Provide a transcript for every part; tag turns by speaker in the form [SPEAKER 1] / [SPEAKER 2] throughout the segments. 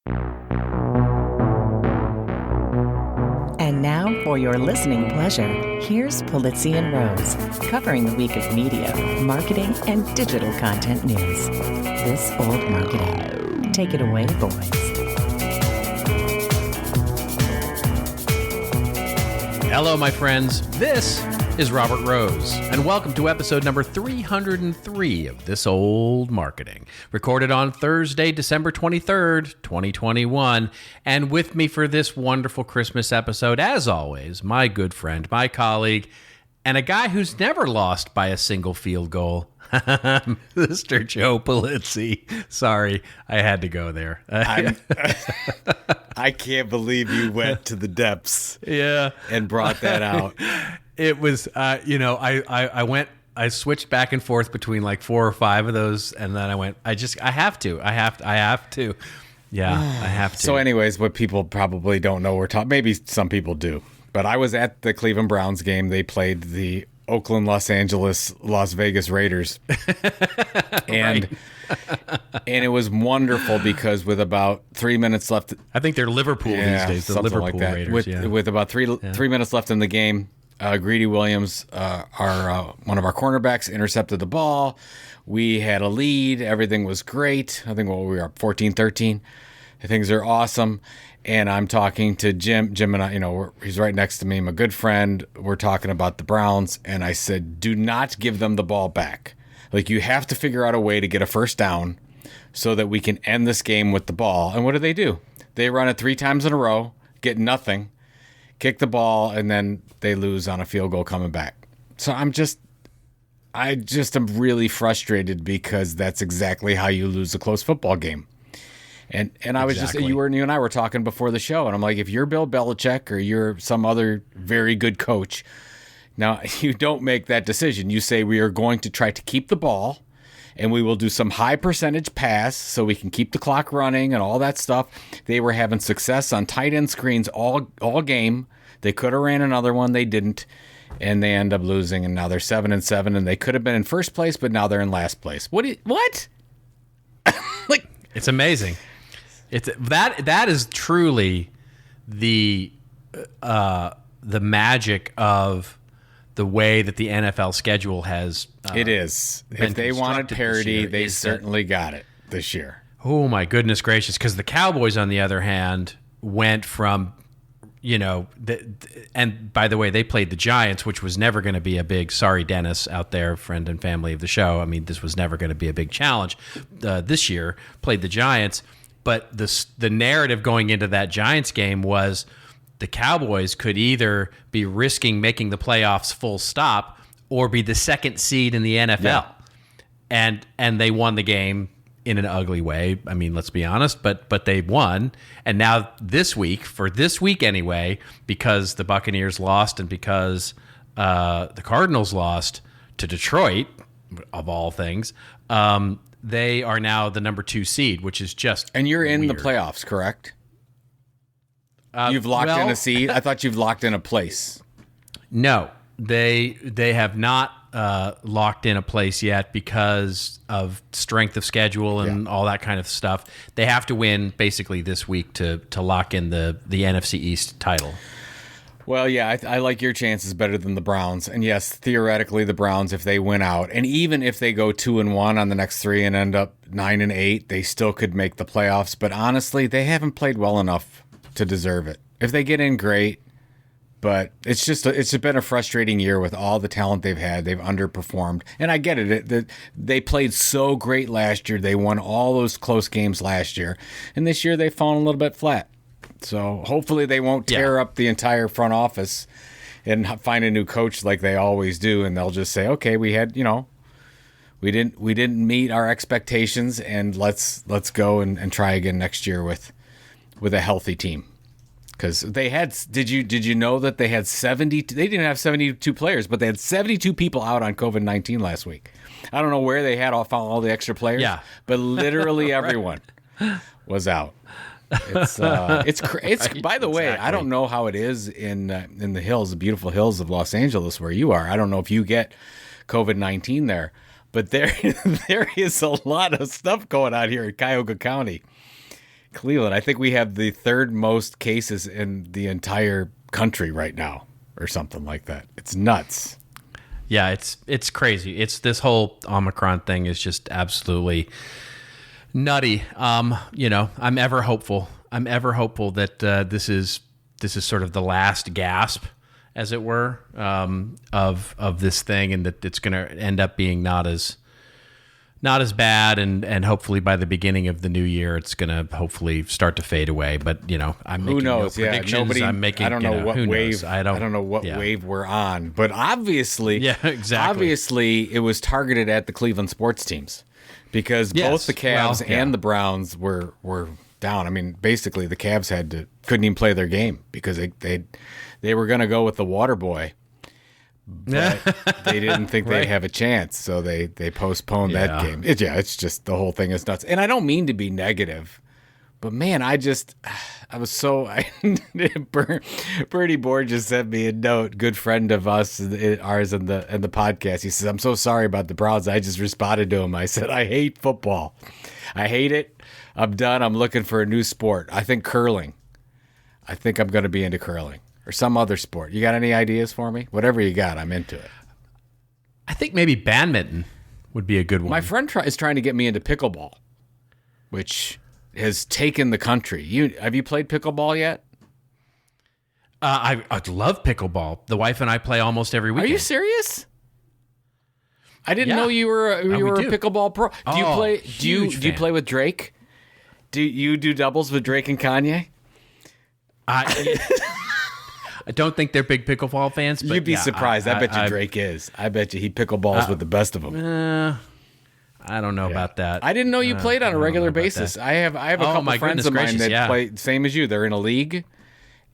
[SPEAKER 1] And now, for your listening pleasure, here's Pulizzi and Rose, covering the week of media, marketing, and digital content news. This Old Marketing. Take it away, boys.
[SPEAKER 2] Hello, my friends. This is Robert Rose, and welcome to episode number 303 of This Old Marketing, recorded on Thursday, December 23rd, 2021. And with me for this wonderful Christmas episode, as always, my good friend, my colleague, and a guy who's never lost by a single field goal, Mr. Joe Pulizzi. Sorry, I had to go there.
[SPEAKER 3] I can't believe you went to the depths and brought that out.
[SPEAKER 2] It was, I switched back and forth between like 4 or 5 of those, and then I went, I have to. Yeah, I have to.
[SPEAKER 3] So anyways, what people probably don't know we're talking, maybe some people do, but I was at the Cleveland Browns game. They played the Oakland, Los Angeles, Las Vegas Raiders. And it was wonderful because with about 3 minutes left.
[SPEAKER 2] I think they're Liverpool these days, the Liverpool
[SPEAKER 3] like that.
[SPEAKER 2] Raiders.
[SPEAKER 3] With about three minutes left in the game, Greedy Williams, one of our cornerbacks, intercepted the ball. We had a lead. Everything was great. I think we were up 14-13. Things are awesome. And I'm talking to Jim. Jim and I, he's right next to me, my good friend. We're talking about the Browns. And I said, do not give them the ball back. Like, you have to figure out a way to get a first down so that we can end this game with the ball. And what do? They run it 3 times in a row, get nothing, kick the ball, and then they lose on a field goal coming back. So I just am really frustrated because that's exactly how you lose a close football game. And I was you and I were talking before the show, and I'm like, if you're Bill Belichick or you're some other very good coach, now you don't make that decision. You say, we are going to try to keep the ball, and we will do some high percentage pass so we can keep the clock running and all that stuff. They were having success on tight end screens all game. They could have ran another one. They didn't, and they end up losing, and now they're 7-7, and they could have been in first place, but now they're in last place. What? Like,
[SPEAKER 2] it's amazing. It's that is truly the magic of the way that the NFL schedule has.
[SPEAKER 3] It is. If they wanted parity, they certainly got it this year.
[SPEAKER 2] Oh my goodness gracious! Because the Cowboys, on the other hand, went from, and by the way, they played the Giants, which was never going to be a big. Sorry, Dennis out there, friend and family of the show. I mean, this was never going to be a big challenge. This year, played the Giants. But the narrative going into that Giants game was the Cowboys could either be risking making the playoffs full stop or be the second seed in the NFL. Yeah. And they won the game in an ugly way. I mean, let's be honest, but they won. And now this week anyway, because the Buccaneers lost and because the Cardinals lost to Detroit, of all things, they are now the number 2 seed, which is just
[SPEAKER 3] And you're in
[SPEAKER 2] weird.
[SPEAKER 3] the playoffs, correct? You've locked in a seed? I thought you've locked in a place.
[SPEAKER 2] No, they have not locked in a place yet because of strength of schedule and all that kind of stuff. They have to win basically this week to lock in the NFC East title.
[SPEAKER 3] Well, yeah, I like your chances better than the Browns. And yes, theoretically, the Browns, if they win out, and even if they go 2-1 on the next 3 and end up 9-8, they still could make the playoffs. But honestly, they haven't played well enough to deserve it. If they get in, great. But it's been a frustrating year with all the talent they've had. They've underperformed. And I get it. They played so great last year. They won all those close games last year. And this year, they've fallen a little bit flat. So hopefully they won't tear up the entire front office and find a new coach like they always do, and they'll just say, "Okay, we had, we didn't meet our expectations, and let's go and try again next year with a healthy team." Because they had, did you know that they had 70? They didn't have 72 players, but they had 72 people out on COVID-19 last week. I don't know where they had all the extra players, but literally everyone was out. It's by the way, I don't know how it is in the hills, the beautiful hills of Los Angeles where you are. I don't know if you get COVID-19 there, but there is a lot of stuff going on here in Cuyahoga County. Cleveland. I think we have the third most cases in the entire country right now, or something like that. It's nuts.
[SPEAKER 2] Yeah, it's crazy. It's this whole Omicron thing is just absolutely nutty. I'm ever hopeful. I'm ever hopeful that this is sort of the last gasp, as it were, of this thing, and that it's going to end up being not as bad, and hopefully by the beginning of the new year, it's going to hopefully start to fade away. But I'm making no predictions. I don't know what wave. I don't know what
[SPEAKER 3] wave we're on. But obviously,
[SPEAKER 2] exactly.
[SPEAKER 3] Obviously, it was targeted at the Cleveland sports teams because both the Cavs and the Browns were down. I mean, basically, the Cavs couldn't even play their game because they were going to go with the water boy. But they didn't think they'd have a chance, so they postponed that game. It's just the whole thing is nuts. And I don't mean to be negative, but man, Bernie Borges sent me a note, good friend of ours and the podcast. He says, "I'm so sorry about the Browns." I just responded to him. I said, "I hate football. I hate it. I'm done. I'm looking for a new sport. I think curling. I think I'm going to be into curling." Or some other sport. You got any ideas for me? Whatever you got, I'm into it.
[SPEAKER 2] I think maybe badminton would be a good one.
[SPEAKER 3] My friend is trying to get me into pickleball, which has taken the country. Have you played pickleball yet?
[SPEAKER 2] I love pickleball. The wife and I play almost every weekend.
[SPEAKER 3] Are you serious? I didn't know you were a pickleball pro. Do you play? Do you play with Drake? Do you do doubles with Drake and Kanye?
[SPEAKER 2] I don't think they're big pickleball fans. But
[SPEAKER 3] you'd be surprised. I bet you Drake is. I bet you he pickleballs with the best of them.
[SPEAKER 2] I don't know about that.
[SPEAKER 3] I didn't know you played on a regular basis. I have a couple friends of mine that play same as you. They're in a league,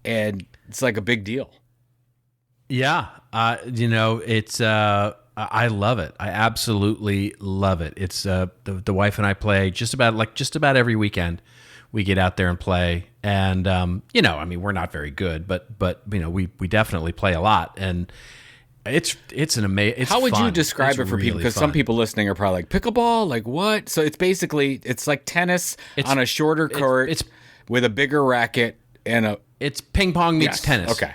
[SPEAKER 3] and it's like a big deal. Yeah,
[SPEAKER 2] it's. I love it. I absolutely love it. It's the wife and I play just about every weekend. We get out there and play, and we're not very good, but we definitely play a lot, and it's an amazing.
[SPEAKER 3] How would you describe it for people? Because some people listening are probably like, pickleball, like what? So it's like tennis on a shorter court with a bigger racket and
[SPEAKER 2] it's ping pong meets tennis.
[SPEAKER 3] Okay,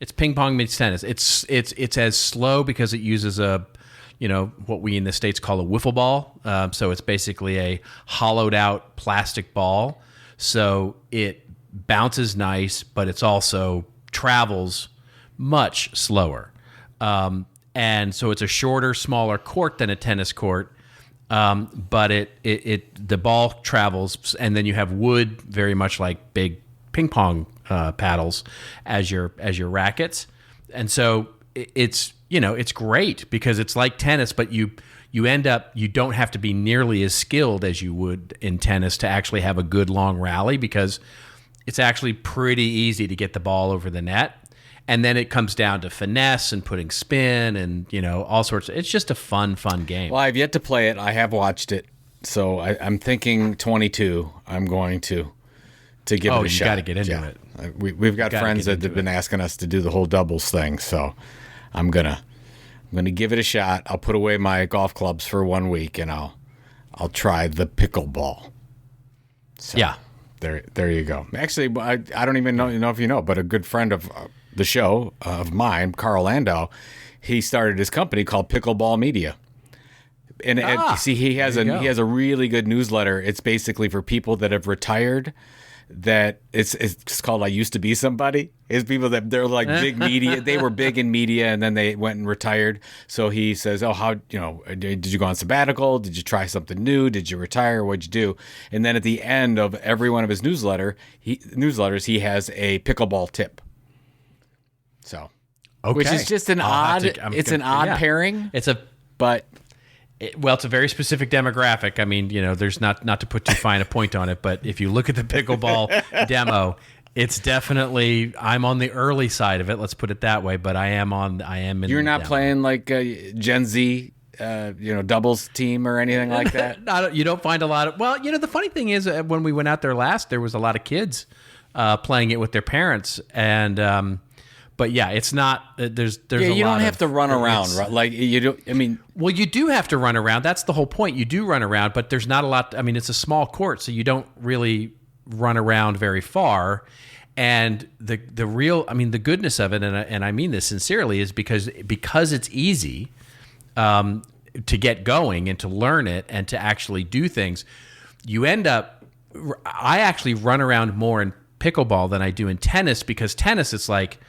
[SPEAKER 2] it's ping pong meets tennis. It's as slow because it uses what we in the States call a wiffle ball. So it's basically a hollowed out plastic ball. So it bounces nice, but it's also travels much slower. And so it's a shorter, smaller court than a tennis court. But the ball travels, and then you have wood, very much like big ping pong paddles as your rackets. And so it's great because it's like tennis, but you don't have to be nearly as skilled as you would in tennis to actually have a good long rally, because it's actually pretty easy to get the ball over the net. And then it comes down to finesse and putting spin and, all sorts of, it's just a fun game.
[SPEAKER 3] Well, I've yet to play it. I have watched it. So I'm thinking 22, I'm going to give it a shot.
[SPEAKER 2] Oh, you got to get into it.
[SPEAKER 3] We've got friends that have been asking us to do the whole doubles thing. So I'm gonna give it a shot. I'll put away my golf clubs for 1 week, and I'll try the pickleball. So,
[SPEAKER 2] yeah,
[SPEAKER 3] there you go. Actually, I don't even know if you know, but a good friend of the show of mine, Carl Landau, he started his company called Pickleball Media. And see, he has a really good newsletter. It's basically for people that have retired. That it's called "I Used to Be Somebody." It's people that they're like big media. They were big in media, and then they went and retired. So he says, "Oh, how did you go on sabbatical? Did you try something new? Did you retire? What'd you do?" And then at the end of every one of his newsletters, he has a pickleball tip. So, which is just an odd pairing. It's a
[SPEAKER 2] very specific demographic. I mean, there's not to put too fine a point on it, but if you look at the pickleball demo, it's definitely, I'm on the early side of it. Let's put it that way. But I am in.
[SPEAKER 3] You're not playing like a Gen Z, doubles team or anything like that.
[SPEAKER 2] You don't find a lot of. Well, the funny thing is, when we went out there last, there was a lot of kids playing it with their parents, and But yeah, it's not. There's
[SPEAKER 3] Yeah,
[SPEAKER 2] a
[SPEAKER 3] you
[SPEAKER 2] lot
[SPEAKER 3] don't have
[SPEAKER 2] of-
[SPEAKER 3] to run around, right? Like you do. I mean,
[SPEAKER 2] Well, you do have to run around. That's the whole point. You do run around, but there's not a lot. I mean, it's a small court, so you don't really run around very far. And the goodness of it, and I mean this sincerely, is because it's easy to get going and to learn it and to actually do things. You end up. I actually run around more in pickleball than I do in tennis, because tennis, it's like,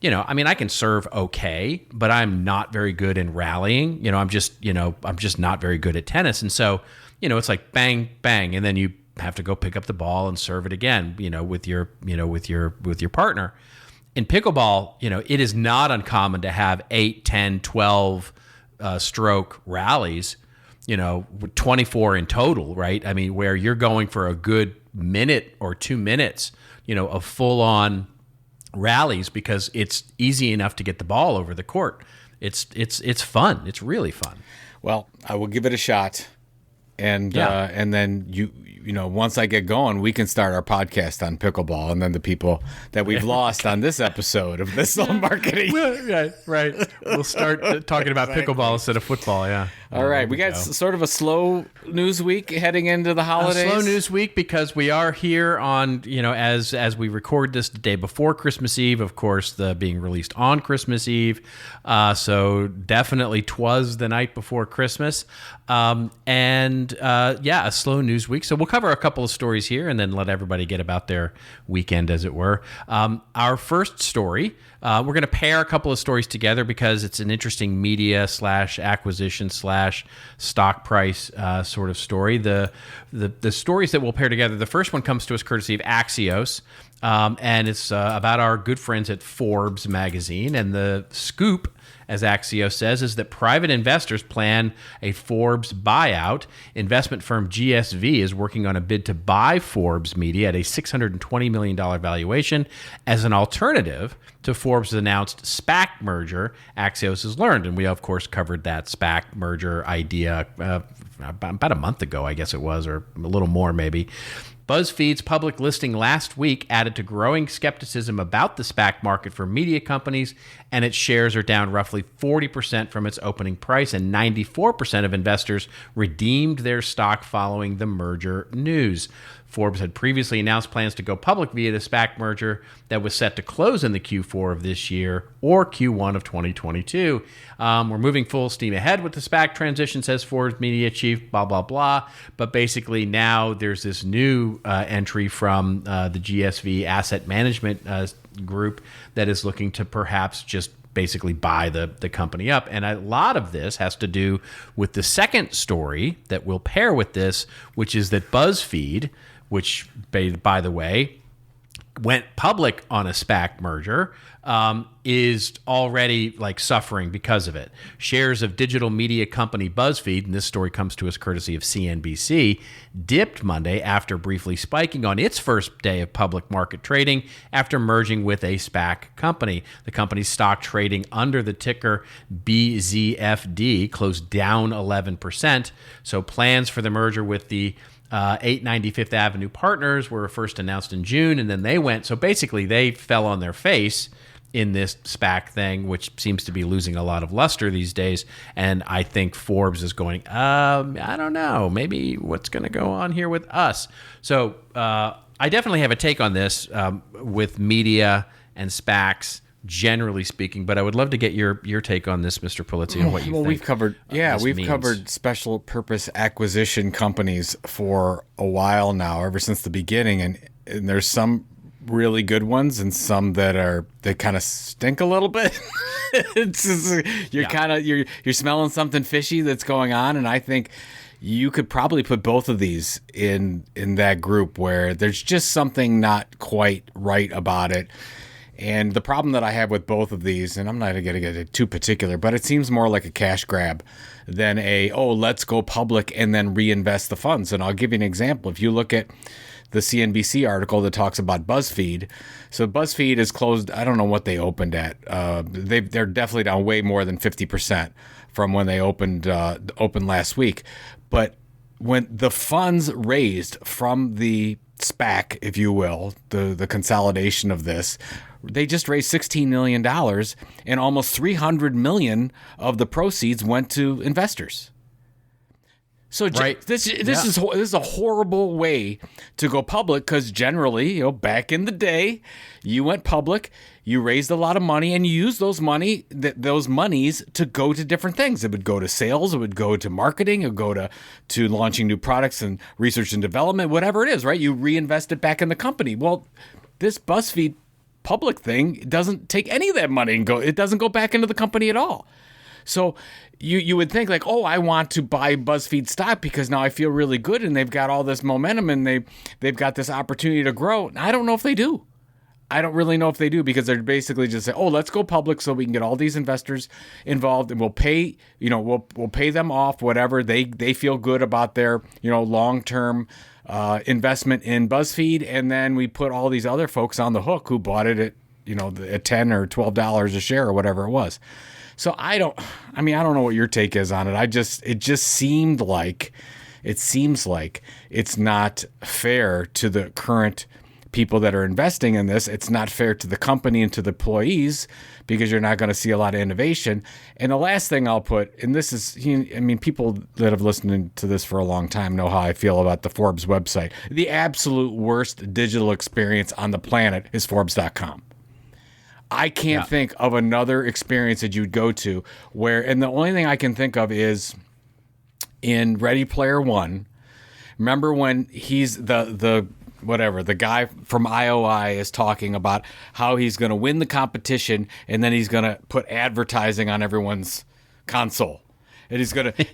[SPEAKER 2] I can serve okay, but I'm not very good in rallying. I'm just not very good at tennis. And so, it's like bang, bang. And then you have to go pick up the ball and serve it again, with your partner. In pickleball, it is not uncommon to have 8, 10, 12 stroke rallies, 24 in total, right? I mean, where you're going for a good minute or 2 minutes, of full on rallies, because it's easy enough to get the ball over the court. It's fun. It's really fun.
[SPEAKER 3] well, I will give it a shot, and then once I get going, we can start our podcast on pickleball, and then the people that we've lost on this episode of This Old Marketing.
[SPEAKER 2] Right. We'll start talking about pickleball instead of football. Yeah.
[SPEAKER 3] All right, we got sort of a slow news week heading into the holidays.
[SPEAKER 2] A slow news week because we are here on, as we record this the day before Christmas Eve, of course, the being released on Christmas Eve. So definitely Twas the night before Christmas. A slow news week. So we'll cover a couple of stories here and then let everybody get about their weekend, as it were. Our first story, we're going to pair a couple of stories together because it's an interesting media / acquisition / stock price sort of story. The stories that we'll pair together, the first one comes to us courtesy of Axios, and it's about our good friends at Forbes magazine. And the scoop, as Axios says, is that private investors plan a Forbes buyout. Investment firm GSV is working on a bid to buy Forbes Media at a $620 million valuation as an alternative to Forbes' announced SPAC merger, Axios has learned. And we, of course, covered that SPAC merger idea about a month ago, I guess it was, or a little more maybe. Buzzfeed's public listing last week added to growing skepticism about the SPAC market for media companies, and its shares are down roughly 40% from its opening price, and 94% of investors redeemed their stock following the merger news. Forbes had previously announced plans to go public via the SPAC merger that was set to close in the Q4 of this year or Q1 of 2022. We're moving full steam ahead with the SPAC transition, says Forbes media chief, blah, blah, blah. But basically now there's this new entry from the GSV asset management group that is looking to perhaps just basically buy the company up. And a lot of this has to do with the second story that we'll pair with this, which is that Buzzfeed, which, by the way, went public on a SPAC merger, is already suffering because of it. Shares of digital media company Buzzfeed, and this story comes to us courtesy of CNBC, dipped Monday after briefly spiking on its first day of public market trading after merging with a SPAC company. The company's stock trading under the ticker BZFD closed down 11%. So plans for the merger with the 890 Fifth Avenue partners were first announced in June, and then they went. So basically, they fell on their face in this SPAC thing, which seems to be losing a lot of luster these days. And I think Forbes is going, I don't know, maybe what's going to go on here with us. So I definitely have a take on this with media and SPACs, generally speaking, but I would love to get your take on this, Mr. Pulizzi, and what you think.
[SPEAKER 3] We've covered special purpose acquisition companies for a while now, ever since the beginning, and there's some really good ones and some that kind of stink a little bit. It's just, you're smelling something fishy that's going on, and I think you could probably put both of these in that group where there's just something not quite right about it. And the problem that I have with both of these, and I'm not going to get too particular, but it seems more like a cash grab than let's go public and then reinvest the funds. And I'll give you an example. If you look at the CNBC article that talks about Buzzfeed, so Buzzfeed is closed. I don't know what they opened at. They're definitely down way more than 50% from when they opened last week. But when the funds raised from the SPAC, if you will, the consolidation of this, they just raised $16 million, and almost $300 million of the proceeds went to investors. So
[SPEAKER 2] Right.
[SPEAKER 3] this is a horrible way to go public, because generally, back in the day, you went public, you raised a lot of money, and you used those monies to go to different things. It would go to sales, it would go to marketing, it would go to launching new products and research and development, whatever it is, right? You reinvest it back in the company. Well, this Buzzfeed public thing doesn't take any of that money it doesn't go back into the company at all. So you would think like, oh, I want to buy BuzzFeed stock because now I feel really good and they've got all this momentum and they've got this opportunity to grow. I don't know if they do. I don't really know if they do, because they're basically just saying, oh, let's go public so we can get all these investors involved, and we'll pay, we'll pay them off whatever they feel good about their, long-term investment in BuzzFeed, and then we put all these other folks on the hook who bought it at, at $10 or $12 a share or whatever it was. So I don't know what your take is on it. It just seems like it's not fair to the current people that are investing in this. It's not fair to the company and to the employees, because you're not going to see a lot of innovation. And the last thing I'll put, and this is, people that have listened to this for a long time know how I feel about the Forbes website. The absolute worst digital experience on the planet is Forbes.com. I can't think of another experience that you'd go to where, and the only thing I can think of is in Ready Player One. Remember when he's the guy from IOI is talking about how he's going to win the competition, and then he's going to put advertising on everyone's console. And he's going to,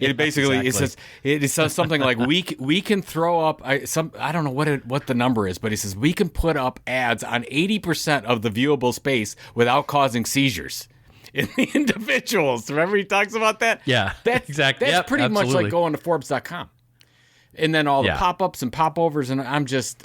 [SPEAKER 3] it says something like, we can throw up, I don't know what the number is, but he says, we can put up ads on 80% of the viewable space without causing seizures in the individuals. Remember he talks about that?
[SPEAKER 2] Yeah, exactly.
[SPEAKER 3] That's pretty much like going to Forbes.com. And then all the pop-ups and popovers, and I'm just,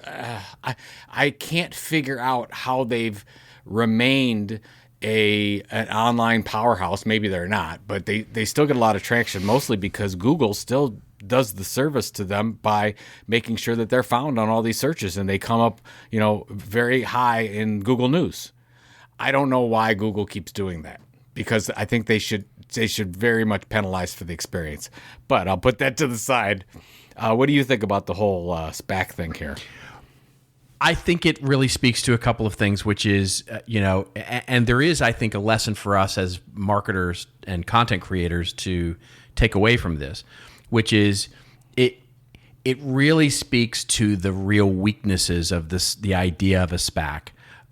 [SPEAKER 3] I can't figure out how they've remained an online powerhouse. Maybe they're not, but they still get a lot of traction, mostly because Google still does the service to them by making sure that they're found on all these searches, and they come up, very high in Google News. I don't know why Google keeps doing that, because I think they should very much penalize for the experience. But I'll put that to the side. What do you think about the whole SPAC thing here?
[SPEAKER 2] I think it really speaks to a couple of things, which is, and there is, I think, a lesson for us as marketers and content creators to take away from this, which is it really speaks to the real weaknesses of the idea of a SPAC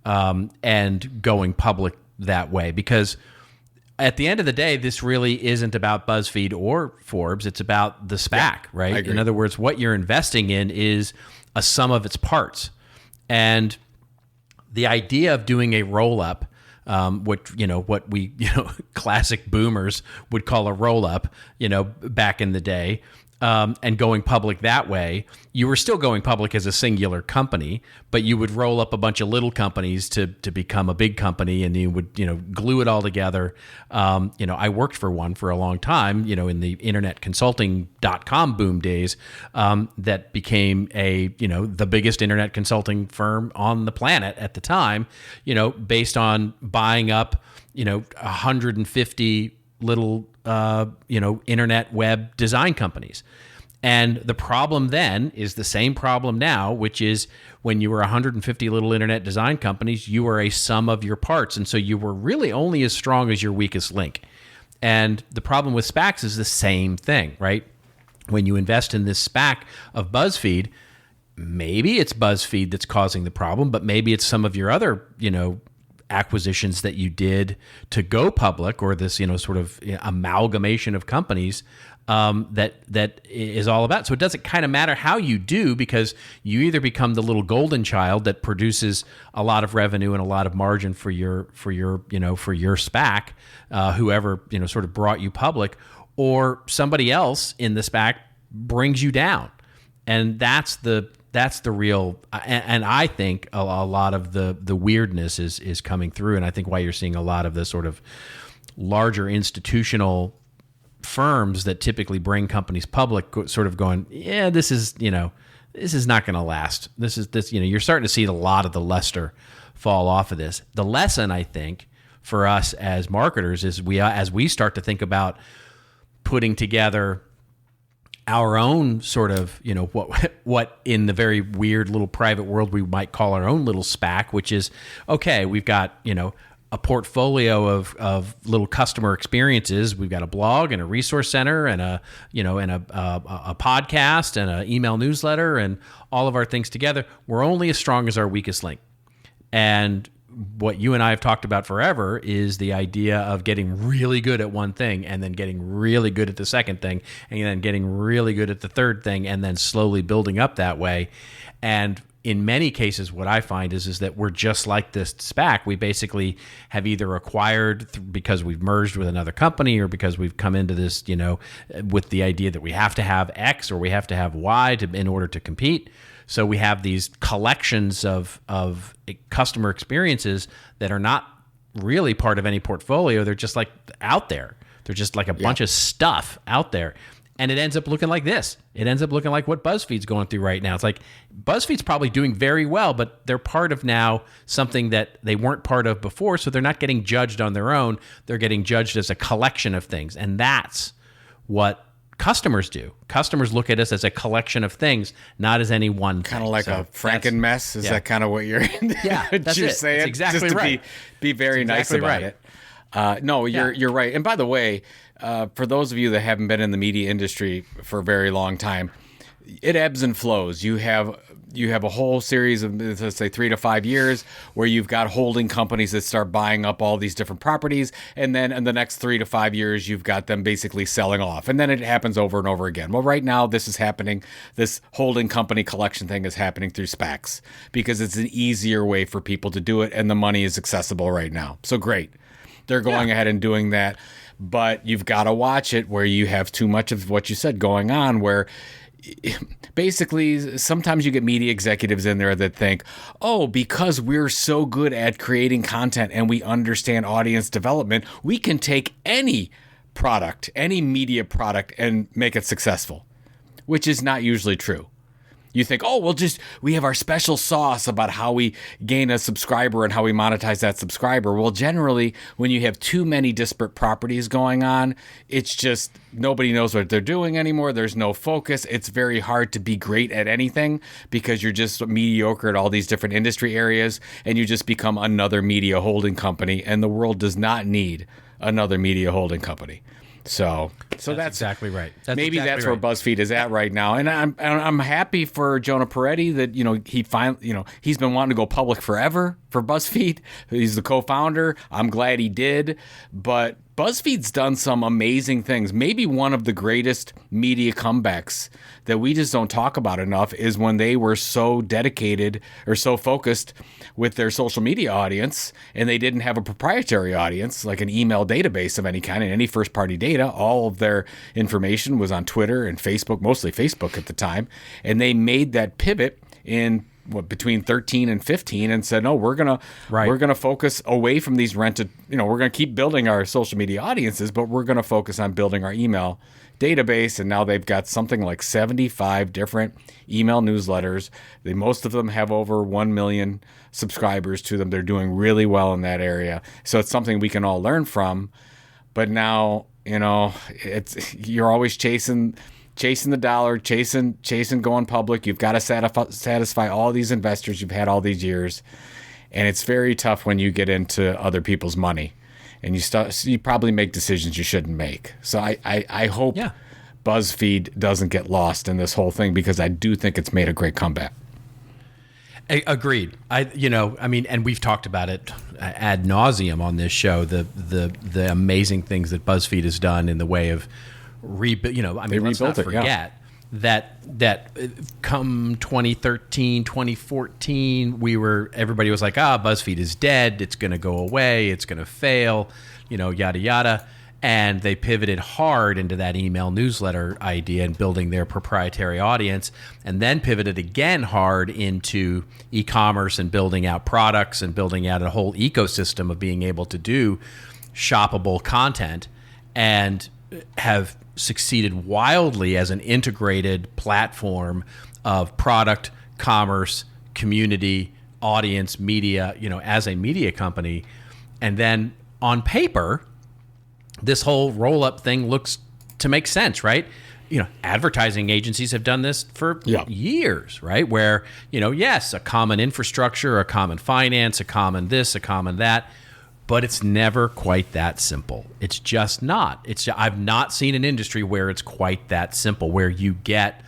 [SPEAKER 2] and going public that way. Because at the end of the day, this really isn't about BuzzFeed or Forbes. It's about the SPAC, right?
[SPEAKER 3] I agree.
[SPEAKER 2] In other words, what you're investing in is a sum of its parts. And the idea of doing a roll-up, what we classic boomers would call a roll-up, back in the day, and going public that way, you were still going public as a singular company, but you would roll up a bunch of little companies to become a big company, and you would glue it all together. I worked for one for a long time, in the internetconsulting.com boom days, that became the biggest internet consulting firm on the planet at the time, based on buying up 150 little internet web design companies. And the problem then is the same problem now, which is when you were 150 little internet design companies, you were a sum of your parts. And so you were really only as strong as your weakest link. And the problem with SPACs is the same thing, right? When you invest in this SPAC of BuzzFeed, maybe it's BuzzFeed that's causing the problem, but maybe it's some of your other, acquisitions that you did to go public, or this, sort of amalgamation of companies that is all about. So it doesn't kind of matter how you do, because you either become the little golden child that produces a lot of revenue and a lot of margin for your SPAC, whoever sort of brought you public, or somebody else in the SPAC brings you down, and that's the real, and I think a lot of the weirdness is coming through, and I think why you're seeing a lot of the sort of larger institutional firms that typically bring companies public sort of going, yeah, this is this is not going to last. You're starting to see a lot of the luster fall off of this. The lesson, I think, for us as marketers is as we start to think about putting together our own sort of, what in the very weird little private world we might call our own little SPAC, which is, okay, we've got, a portfolio of little customer experiences. We've got a blog and a resource center and a podcast and an email newsletter and all of our things together. We're only as strong as our weakest link. And what you and I have talked about forever is the idea of getting really good at one thing and then getting really good at the second thing and then getting really good at the third thing and then slowly building up that way. And in many cases, what I find is that we're just like this SPAC. We basically have either acquired because we've merged with another company or because we've come into this, with the idea that we have to have X or we have to have Y in order to compete. So we have these collections of customer experiences that are not really part of any portfolio. They're just like out there. They're just like a bunch of stuff out there. And it ends up looking like this. It ends up looking like what BuzzFeed's going through right now. It's like BuzzFeed's probably doing very well, but they're part of now something that they weren't part of before. So they're not getting judged on their own. They're getting judged as a collection of things. And that's what customers do. Customers look at us as a collection of things, not as any one
[SPEAKER 3] kind of like a Franken-mess. Is that kind of what you're
[SPEAKER 2] saying?
[SPEAKER 3] That's
[SPEAKER 2] exactly
[SPEAKER 3] just
[SPEAKER 2] right.
[SPEAKER 3] To be very nice about it. No, you're right. And by the way, for those of you that haven't been in the media industry for a very long time, it ebbs and flows. You have a whole series of, let's say, 3 to 5 years where you've got holding companies that start buying up all these different properties. And then in the next 3 to 5 years, you've got them basically selling off. And then it happens over and over again. Well, right now, this is happening. This holding company collection thing is happening through SPACs because it's an easier way for people to do it. And the money is accessible right now. So great. They're going ahead and doing that. But you've got to watch it where you have too much of what you said going on, where basically sometimes you get media executives in there that think, oh, because we're so good at creating content and we understand audience development, we can take any product, any media product, and make it successful, which is not usually true. You think, oh, we have our special sauce about how we gain a subscriber and how we monetize that subscriber. Well, generally, when you have too many disparate properties going on, it's just nobody knows what they're doing anymore. There's no focus. It's very hard to be great at anything because you're just mediocre at all these different industry areas and you just become another media holding company. And the world does not need another media holding company. So that's
[SPEAKER 2] exactly right.
[SPEAKER 3] That's where BuzzFeed is at right now, and I'm happy for Jonah Peretti that he finally he's been wanting to go public forever for BuzzFeed. He's the co-founder. I'm glad he did, but BuzzFeed's done some amazing things. Maybe one of the greatest media comebacks that we just don't talk about enough is when they were so dedicated or so focused with their social media audience and they didn't have a proprietary audience like an email database of any kind and any first-party data. All of their information was on Twitter and Facebook, mostly Facebook at the time, and they made that pivot in between 13 and 15 and said, no, we're gonna focus away from these rented, we're gonna keep building our social media audiences, but we're gonna focus on building our email database. And now they've got something like 75 different email newsletters. Most of them have over 1 million subscribers to them. They're doing really well in that area. So it's something we can all learn from. But now, you're always chasing the dollar, chasing going public. You've got to satisfy all these investors you've had all these years. And it's very tough when you get into other people's money and you probably make decisions you shouldn't make. So I hope BuzzFeed doesn't get lost in this whole thing because I do think it's made a great comeback.
[SPEAKER 2] Agreed. And we've talked about it ad nauseum on this show, the amazing things that BuzzFeed has done in the way of let's not forget that come 2013, 2014, everybody was like, BuzzFeed is dead. It's going to go away. It's going to fail, yada, yada. And they pivoted hard into that email newsletter idea and building their proprietary audience, and then pivoted again hard into e-commerce and building out products and building out a whole ecosystem of being able to do shoppable content, and have succeeded wildly as an integrated platform of product, commerce, community, audience, media, as a media company. And then on paper, this whole roll-up thing looks to make sense, right? Advertising agencies have done this for years, right? Where, yes, a common infrastructure, a common finance, a common this, a common that, but it's never quite that simple. It's just not. I've not seen an industry where it's quite that simple, where you get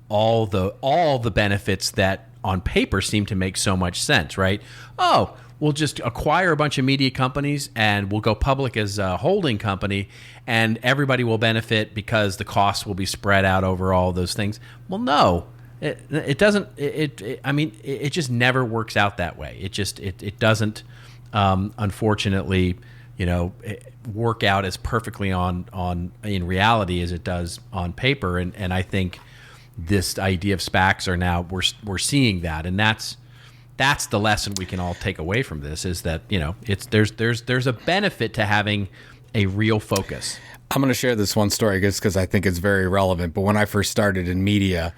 [SPEAKER 2] all the benefits that on paper seem to make so much sense, right? Oh, we'll just acquire a bunch of media companies and we'll go public as a holding company and everybody will benefit because the costs will be spread out over all those things. Well, no, it doesn't. It just never works out that way. It doesn't, unfortunately, work out as perfectly in reality as it does on paper. And I think this idea of SPACs are now, we're seeing that. And that's the lesson we can all take away from this, is that there's a benefit to having a real focus.
[SPEAKER 3] I'm going to share this one story just because I think it's very relevant. But when I first started in media,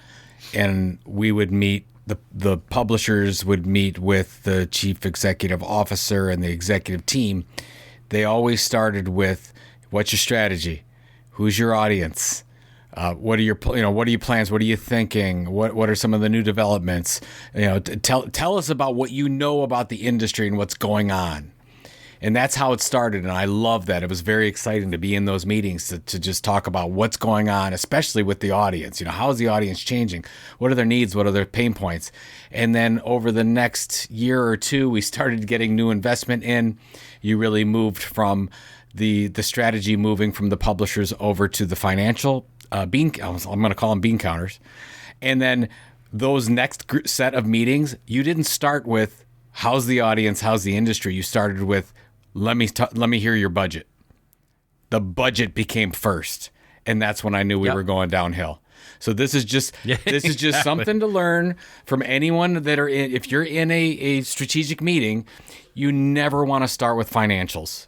[SPEAKER 3] and we would meet, the publishers would meet with the chief executive officer and the executive team, they always started with, "What's your strategy? Who's your audience? What are your plans? What are you thinking? What are some of the new developments? Tell us about what you know about the industry and what's going on." And that's how it started. And I love that. It was very exciting to be in those meetings to just talk about what's going on, especially with the audience. How is the audience changing? What are their needs? What are their pain points? And then over the next year or two, we started getting new investment in. You really moved from the strategy, moving from the publishers over to the financial I'm going to call them bean counters. And then those next set of meetings, you didn't start with how's the audience, how's the industry. You started with let me hear your budget. The budget became first, and that's when I knew we were going downhill. So this is just something to learn from anyone that are in. If you're in a strategic meeting, you never want to start with financials.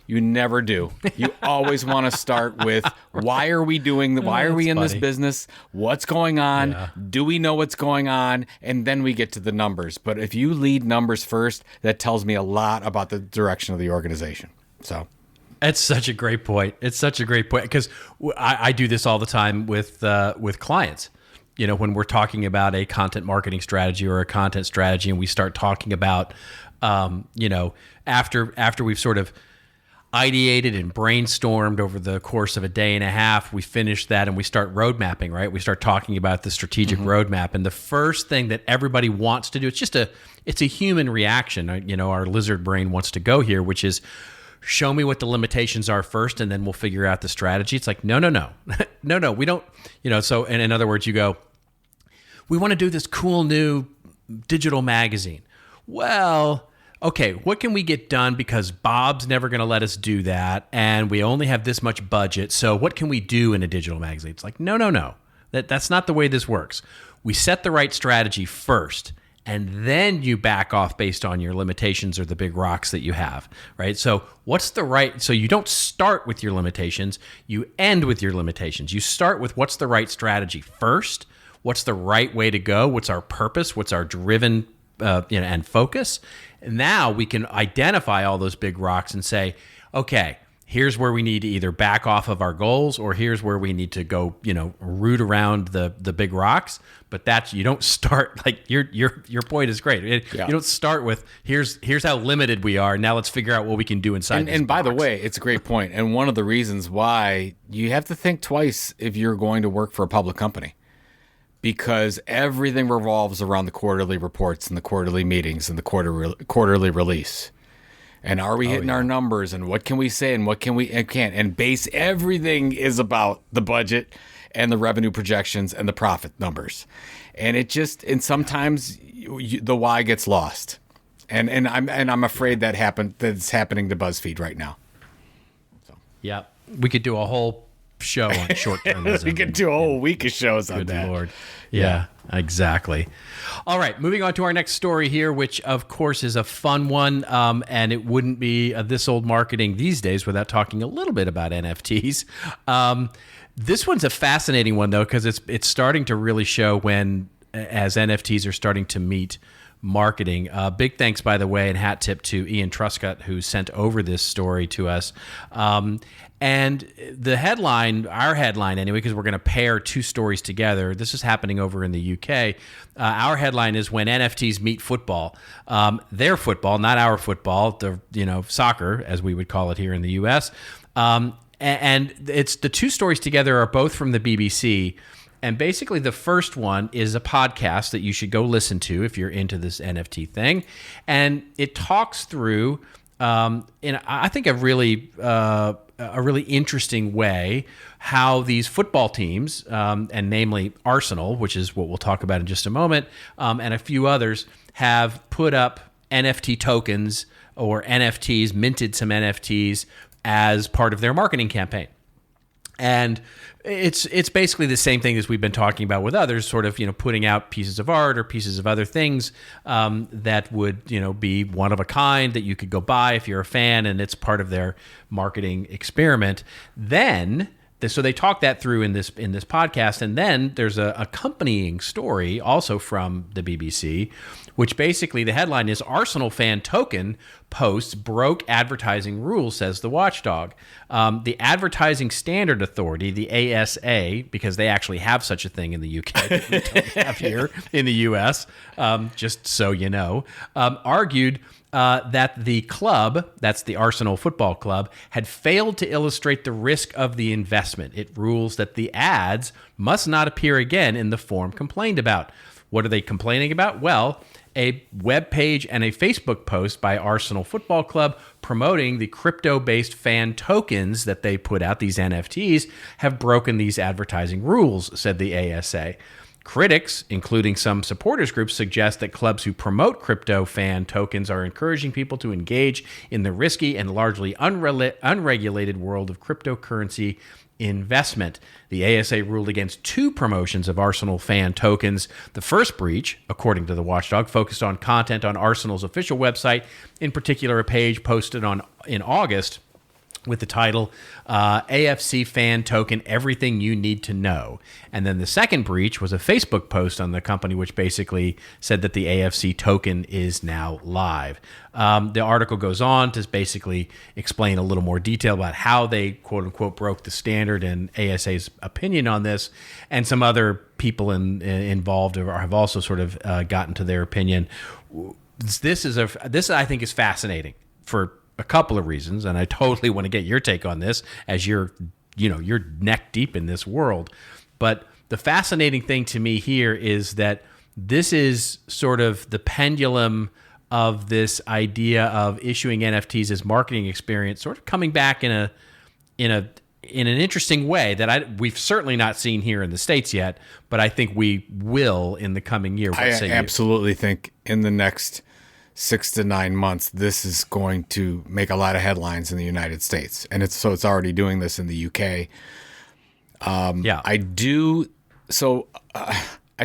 [SPEAKER 3] You never do. You always want to start with why are we in this business? What's going on? Yeah. Do we know what's going on? And then we get to the numbers. But if you lead numbers first, that tells me a lot about the direction of the organization. So
[SPEAKER 2] it's such a great point. Because I do this all the time with clients. When we're talking about a content marketing strategy or a content strategy, and we start talking about, after we've sort of ideated and brainstormed over the course of a day and a half, we finish that and we start road mapping, right? We start talking about the strategic roadmap. And the first thing that everybody wants to do, it's a human reaction. Our lizard brain wants to go here, which is show me what the limitations are first, and then we'll figure out the strategy. It's like, no, we don't, so, and in other words, you go, we want to do this cool new digital magazine. Well, okay, what can we get done, because Bob's never going to let us do that, and we only have this much budget, so what can we do in a digital magazine? It's like, no. That's not the way this works. We set the right strategy first, and then you back off based on your limitations or the big rocks that you have, right? So so you don't start with your limitations, you end with your limitations. You start with what's the right strategy first, what's the right way to go, what's our purpose, what's our driven and focus. Now we can identify all those big rocks and say, okay, here's where we need to either back off of our goals, or here's where we need to go, root around the big rocks. But you don't start, like your point is great. You don't start with here's how limited we are. Now let's figure out what we can do inside.
[SPEAKER 3] And by the way, it's a great point. And one of the reasons why you have to think twice if you're going to work for a public company. Because everything revolves around the quarterly reports and the quarterly meetings and the quarterly release. And are we hitting our numbers, and what can we say and what can we and can't? And everything is about the budget and the revenue projections and the profit numbers. And sometimes the why gets lost. And I'm afraid that's happening to BuzzFeed right now. So.
[SPEAKER 2] Yeah, we could do a whole show on short-termism.
[SPEAKER 3] We could do a whole week of shows on that.
[SPEAKER 2] Good Lord. Yeah, exactly. All right, moving on to our next story here, which of course is a fun one, and it wouldn't be This Old Marketing these days without talking a little bit about NFTs. This one's a fascinating one, though, because it's starting to really show when as NFTs are starting to meet marketing. Big thanks, by the way, and hat tip to Ian Truscott, who sent over this story to us. And the headline, our headline anyway, because we're going to pair two stories together. This is happening over in the UK. Our headline is "When NFTs Meet Football." Their football, not our football, soccer, as we would call it here in the US. And it's the two stories together are both from the BBC. And basically the first one is a podcast that you should go listen to if you're into this NFT thing. And it talks through, in I think a really interesting way, how these football teams, and namely Arsenal, which is what we'll talk about in just a moment, and a few others, have put up NFT tokens or NFTs, minted some NFTs as part of their marketing campaign. And it's basically the same thing as we've been talking about with others, sort of, putting out pieces of art or pieces of other things that would, be one of a kind that you could go buy if you're a fan, and it's part of their marketing experiment. So they talk that through in this podcast, and then there's a accompanying story also from the BBC, which basically the headline is "Arsenal fan token posts broke advertising rules," says the watchdog. The Advertising Standard Authority, the ASA, because they actually have such a thing in the UK that we don't have here in the US, just so you know, argued that the club, that's the Arsenal Football Club, had failed to illustrate the risk of the investment. It rules that the ads must not appear again in the form complained about. What are they complaining about? Well, a web page and a Facebook post by Arsenal Football Club promoting the crypto-based fan tokens that they put out, these NFTs, have broken these advertising rules, said the ASA. Critics, including some supporters groups, suggest that clubs who promote crypto fan tokens are encouraging people to engage in the risky and largely unregulated world of cryptocurrency investment. The ASA ruled against two promotions of Arsenal fan tokens. The first breach, according to the watchdog, focused on content on Arsenal's official website, in particular a page posted in August with the title, AFC Fan Token, Everything You Need to Know. And then the second breach was a Facebook post on the company, which basically said that the AFC token is now live. The article goes on to basically explain a little more detail about how they, quote unquote, broke the standard and ASA's opinion on this. And some other people involved have also sort of gotten to their opinion. This I think is fascinating for a couple of reasons, and I totally want to get your take on this as you're neck deep in this world. But the fascinating thing to me here is that this is sort of the pendulum of this idea of issuing NFTs as marketing experience, sort of coming back in an interesting way that we've certainly not seen here in the States yet, but I think we will in the coming year.
[SPEAKER 3] I absolutely think in the next 6 to 9 months, this is going to make a lot of headlines in the United States, and it's already doing this in the UK. I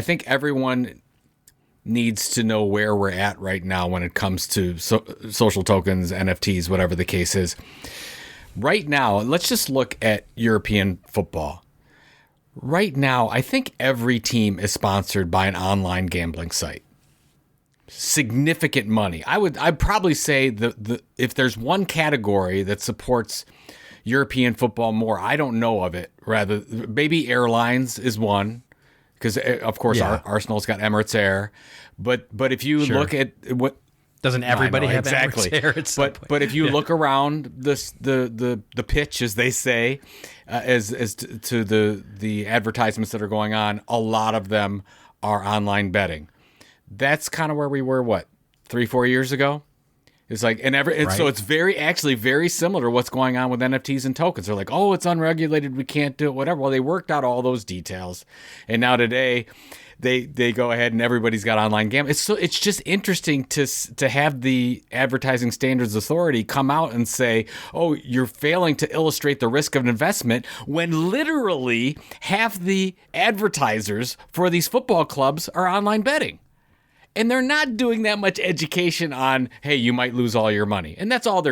[SPEAKER 3] think everyone needs to know where we're at right now when it comes to social tokens, NFTs, whatever the case is. Right now, let's just look at European football. Right now, I think every team is sponsored by an online gambling site. Significant money. I'd probably say if there's one category that supports European football more, I don't know of it. Rather, maybe airlines is one, because of course Arsenal's got Emirates Air. But if you look at what
[SPEAKER 2] doesn't everybody have
[SPEAKER 3] exactly
[SPEAKER 2] Emirates Air?
[SPEAKER 3] But if you look around the pitch, as they say, as to the advertisements that are going on, a lot of them are online betting. That's kind of where we were, 3-4 years ago? It's like, so it's very similar to what's going on with NFTs and tokens. They're like, oh, it's unregulated, we can't do it, whatever. Well, they worked out all those details. And now today, they go ahead and everybody's got online gambling. It's just interesting to have the Advertising Standards Authority come out and say, oh, you're failing to illustrate the risk of an investment, when literally half the advertisers for these football clubs are online betting. And they're not doing that much education on, hey, you might lose all your money. And that's all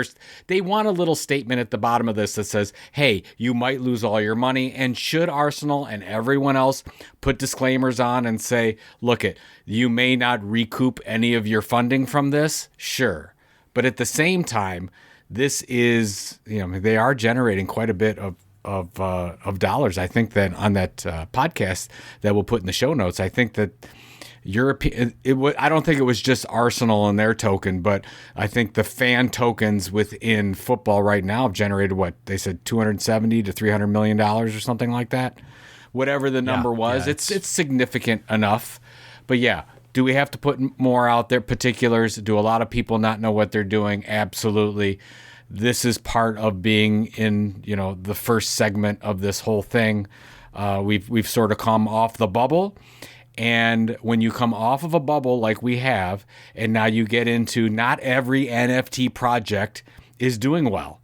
[SPEAKER 3] they want a little statement at the bottom of this that says, hey, you might lose all your money. And should Arsenal and everyone else put disclaimers on and say, look, you may not recoup any of your funding from this? Sure. But at the same time, this is, they are generating quite a bit of dollars. I think that on that podcast that we'll put in the show notes, I think that I don't think it was just Arsenal and their token, but I think the fan tokens within football right now have generated what they said, $270 to $300 million or something like that. Whatever the number was, it's significant enough. But yeah, do we have to put more out there? Particulars? Do a lot of people not know what they're doing? Absolutely. This is part of being in, the first segment of this whole thing. We've sort of come off the bubble. And when you come off of a bubble like we have, and now you get into not every NFT project is doing well.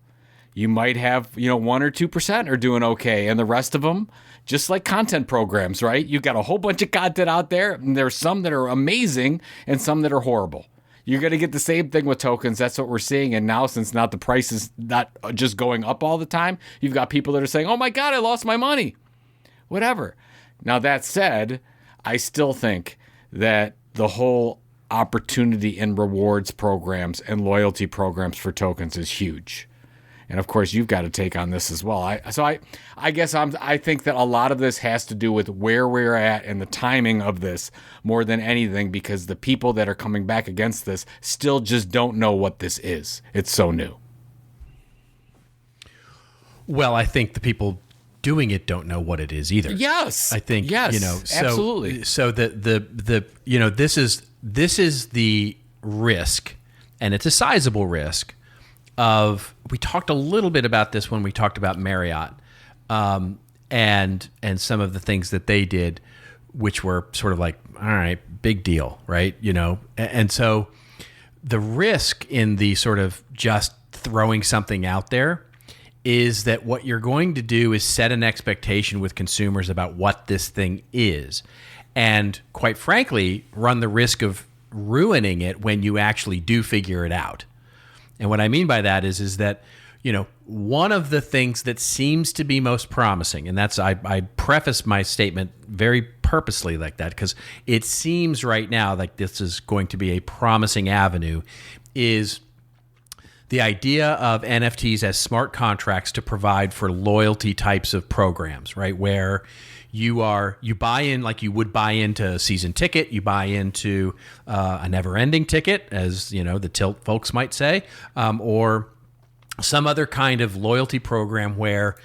[SPEAKER 3] You might have, 1 or 2% are doing okay. And the rest of them, just like content programs, right? You've got a whole bunch of content out there. And there's some that are amazing and some that are horrible. You're going to get the same thing with tokens. That's what we're seeing. And now, since not the price is not just going up all the time, you've got people that are saying, oh my God, I lost my money. Whatever. Now, that said, I still think that the whole opportunity and rewards programs and loyalty programs for tokens is huge. And of course, you've got to take on this as well. I guess I think that a lot of this has to do with where we're at and the timing of this more than anything, because the people that are coming back against this still just don't know what this is. It's so new.
[SPEAKER 2] Well, I think the people doing it don't know what it is either.
[SPEAKER 3] Yes.
[SPEAKER 2] I think,
[SPEAKER 3] absolutely.
[SPEAKER 2] So this is the risk, and it's a sizable risk we talked a little bit about this when we talked about Marriott, and some of the things that they did, which were sort of like, all right, big deal, right? And so the risk in the sort of just throwing something out there is that what you're going to do is set an expectation with consumers about what this thing is, and quite frankly, run the risk of ruining it when you actually do figure it out. And what I mean by that is that, one of the things that seems to be most promising, and that's, I preface my statement very purposely like that, because it seems right now like this is going to be a promising avenue, is the idea of NFTs as smart contracts to provide for loyalty types of programs, right? Where you buy in like you would buy into a season ticket, you buy into a never-ending ticket, as the Tilt folks might say, or some other kind of loyalty program where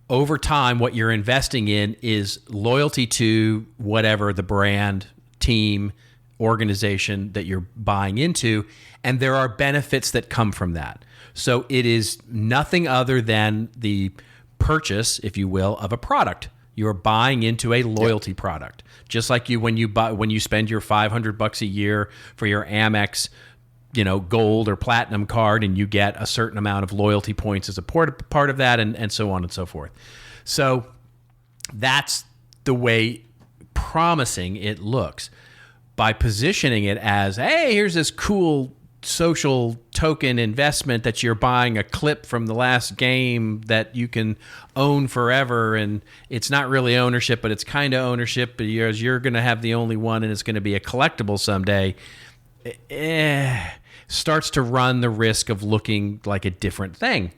[SPEAKER 2] over time what you're investing in is loyalty to whatever the brand, team, organization that you're buying into, and there are benefits that come from that. So it is nothing other than the purchase, if you will, of a product. You're buying into a loyalty product, just like when you spend your $500 a year for your Amex, gold or platinum card, and you get a certain amount of loyalty points as a part of that, and so on and so forth. So that's the way promising it looks. By positioning it as, hey, here's this cool social token investment that you're buying a clip from the last game that you can own forever, and it's not really ownership, but it's kind of ownership, but you're going to have the only one, and it's going to be a collectible someday, starts to run the risk of looking like a different thing.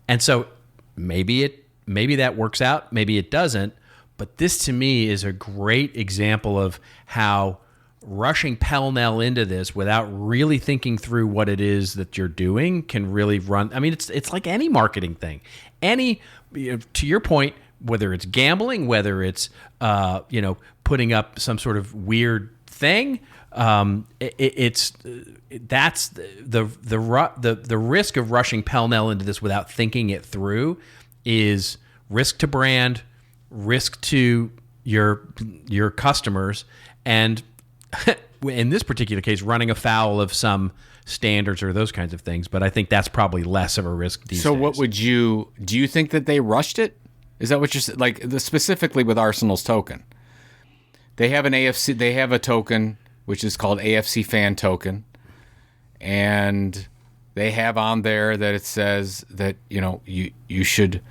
[SPEAKER 2] And so maybe that works out, maybe it doesn't, but this to me is a great example of how rushing pell-mell into this without really thinking through what it is that you're doing can really run. I mean, it's like any marketing thing. To your point, whether it's gambling, whether it's putting up some sort of weird thing, that's the risk of rushing pell-mell into this without thinking it through is risk to brand, risk to your customers, and in this particular case, running afoul of some standards or those kinds of things. But I think that's probably less of a risk these days.
[SPEAKER 3] So what do you think that they rushed it? Is that what you're saying? Specifically with Arsenal's token? They have an AFC, they have a token which is called AFC Fan Token. And they have on there that it says that, you should,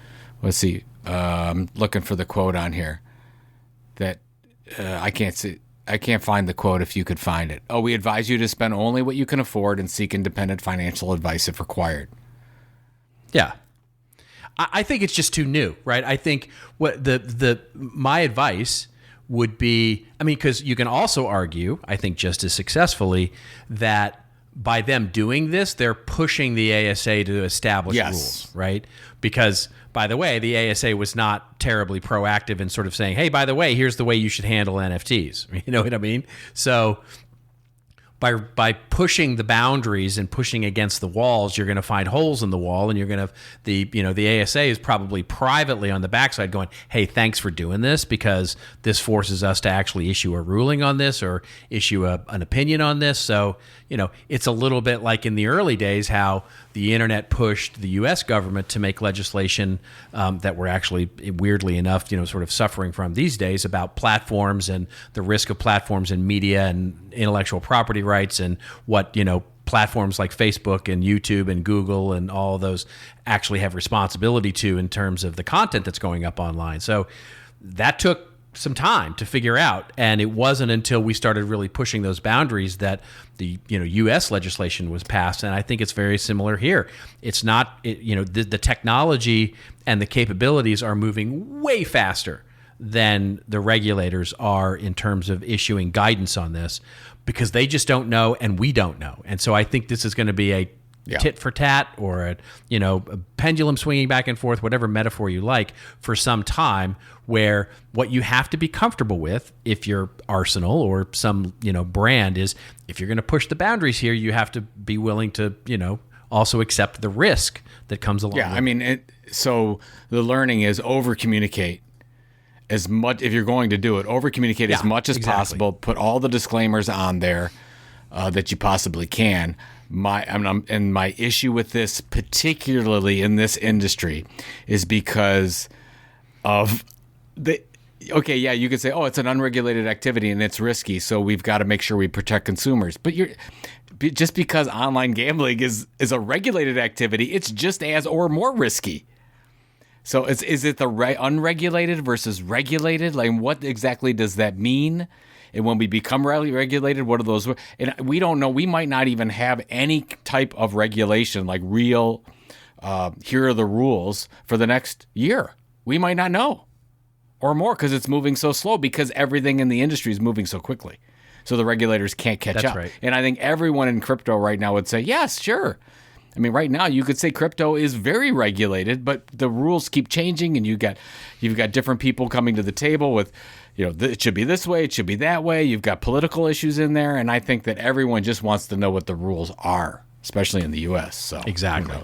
[SPEAKER 3] let's see, I'm looking for the quote on here that I can't find the quote if you could find it. Oh, we advise you to spend only what you can afford and seek independent financial advice if required.
[SPEAKER 2] Yeah. I think it's just too new, right? I think what my advice would be, because you can also argue, I think just as successfully, that by them doing this, they're pushing the ASA to establish rules, right? Because, by the way, the ASA was not terribly proactive in sort of saying, hey, by the way, here's the way you should handle NFTs. You know what I mean? So by pushing the boundaries and pushing against the walls, you're going to find holes in the wall, and you're going to the ASA is probably privately on the backside going, hey, thanks for doing this, because this forces us to actually issue a ruling on this or issue an opinion on this. So it's a little bit like in the early days how the internet pushed the U.S. government to make legislation that we're actually, weirdly enough, sort of suffering from these days about platforms and the risk of platforms and media and intellectual property rights, and what, platforms like Facebook and YouTube and Google and all of those actually have responsibility to in terms of the content that's going up online. So that took some time to figure out, and it wasn't until we started really pushing those boundaries that the U.S. legislation was passed. And I think it's very similar here. It's not the technology and the capabilities are moving way faster than the regulators are in terms of issuing guidance on this, because they just don't know and we don't know. And so I think this is going to be a tit for tat, or a pendulum swinging back and forth, whatever metaphor you like, for some time, where what you have to be comfortable with, if you're Arsenal or some brand, is if you're going to push the boundaries here, you have to be willing to also accept the risk that comes along.
[SPEAKER 3] Yeah, so the learning is over communicate as much. If you're going to do it, over communicate as much as possible. Put all the disclaimers on there that you possibly can. My issue with this, particularly in this industry, is because of you could say, oh, it's an unregulated activity and it's risky, so we've got to make sure we protect consumers. But just because online gambling is a regulated activity, it's just as or more risky. So is it the unregulated versus regulated? Like, what exactly does that mean? And when we become regulated, what are those? And we don't know. We might not even have any type of regulation, like real, here are the rules for the next year. We might not know, or more, because it's moving so slow, because everything in the industry is moving so quickly. So the regulators can't catch up. Right. And I think everyone in crypto right now would say, yes, sure. Right now you could say crypto is very regulated, but the rules keep changing, and you've got different people coming to the table with, it should be this way, it should be that way. You've got political issues in there, and I think that everyone just wants to know what the rules are, especially in the U.S. So
[SPEAKER 2] exactly,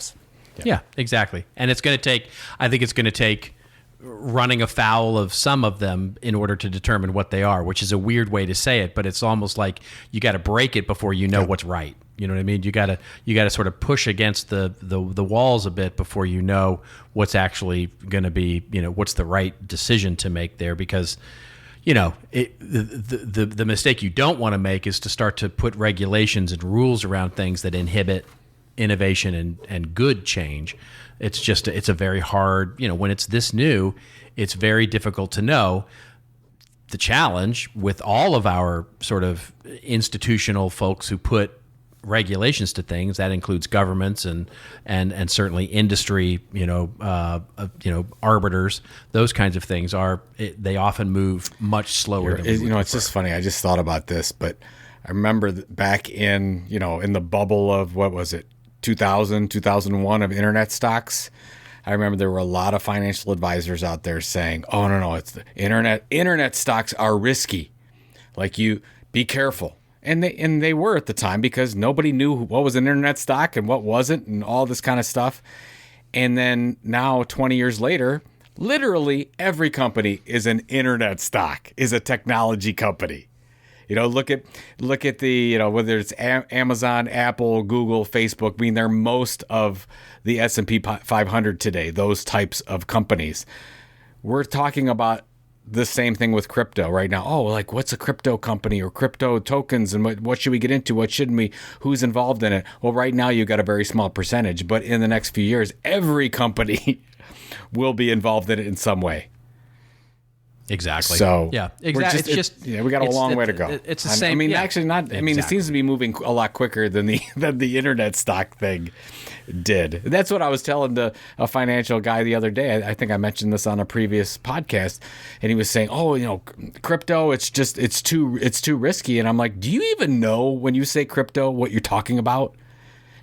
[SPEAKER 2] yeah, exactly. And I think it's going to take running afoul of some of them in order to determine what they are, which is a weird way to say it, but it's almost like you got to break it before you know what's right. You know what I mean? You got to sort of push against the walls a bit before you know what's actually going to be, what's the right decision to make there, because the mistake you don't want to make is to start to put regulations and rules around things that inhibit innovation and good change. It's a very hard, when it's this new, it's very difficult to know. The challenge with all of our sort of institutional folks who put regulations to things, that includes governments and certainly industry, arbiters, those kinds of things they often move much slower than
[SPEAKER 3] it's just funny. I just thought about this, but I remember back in, in the bubble of, what was it, 2000, 2001 of internet stocks. I remember there were a lot of financial advisors out there saying, oh, no, it's the internet stocks are risky. Like, you be careful. And they were at the time, because nobody knew what was an internet stock and what wasn't, and all this kind of stuff. And then now, 20 years later, literally every company is an internet stock, is a technology company. Look at the, whether it's Amazon, Apple, Google, Facebook. They're most of the S&P 500 today, those types of companies. We're talking about the same thing with crypto right now. Oh, like what's a crypto company or crypto tokens and what should we get into? What shouldn't we? Who's involved in it? Well, right now you got a very small percentage, but in the next few years, every company will be involved in it in some way.
[SPEAKER 2] Exactly.
[SPEAKER 3] So
[SPEAKER 2] yeah, exactly.
[SPEAKER 3] We got a long way to go.
[SPEAKER 2] It's the same.
[SPEAKER 3] I mean,
[SPEAKER 2] yeah.
[SPEAKER 3] actually, not. I mean, it seems to be moving a lot quicker than the internet stock thing did. That's what I was telling a financial guy the other day. I think I mentioned this on a previous podcast, and he was saying, "Oh, crypto. It's too risky." And I'm like, "Do you even know when you say crypto what you're talking about?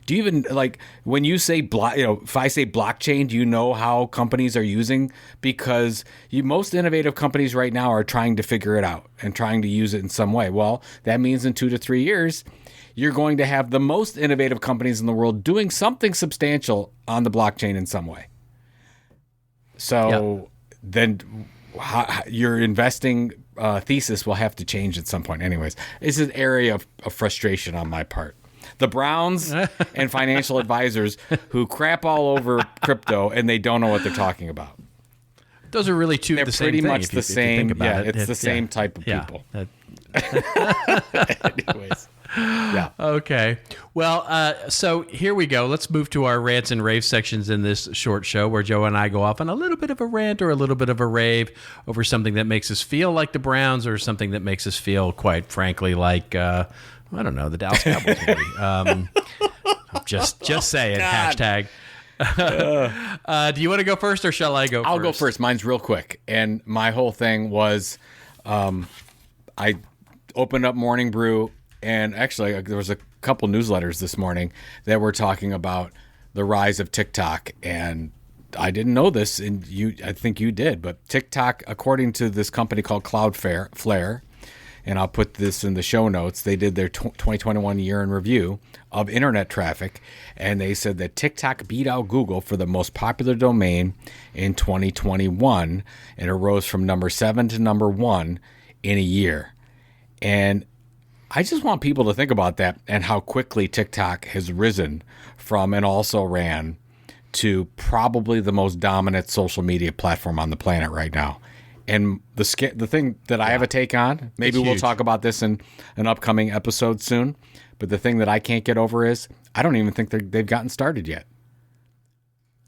[SPEAKER 3] Do you even like when you say if I say blockchain, do you know how companies are using? Because most innovative companies right now are trying to figure it out and trying to use it in some way. Well, that means in 2 to 3 years, you're going to have the most innovative companies in the world doing something substantial on the blockchain in some way. So then your investing thesis will have to change at some point. Anyways, it's an area of frustration on my part. The Browns and financial advisors who crap all over crypto and they don't know what they're talking about.
[SPEAKER 2] Those are really two.
[SPEAKER 3] They're
[SPEAKER 2] the same
[SPEAKER 3] pretty
[SPEAKER 2] thing,
[SPEAKER 3] much the same. Yeah, it's the same type of people. Anyways. Yeah.
[SPEAKER 2] Okay. Well, so here we go. Let's move to our rants and rave sections in this short show where Joe and I go off on a little bit of a rant or a little bit of a rave over something that makes us feel like the Browns or something that makes us feel, quite frankly, like, I don't know, the Dallas Cowboys movie. Just saying. Hashtag. Do you want to go first or shall I go first?
[SPEAKER 3] I'll go first. Mine's real quick. And my whole thing was I opened up Morning Brew, and actually there was a couple newsletters this morning that were talking about the rise of TikTok. And I didn't know this, and I think you did, but TikTok, according to this company called Cloudflare, and I'll put this in the show notes, they did their 2021 year in review of internet traffic, and they said that TikTok beat out Google for the most popular domain in 2021, and it rose from number 7 to number 1 in a year. And I just want people to think about that and how quickly TikTok has risen from and also ran to probably the most dominant social media platform on the planet right now. And the thing that I have a take on, maybe we'll talk about this in an upcoming episode soon, but the thing that I can't get over is I don't even think they've gotten started yet.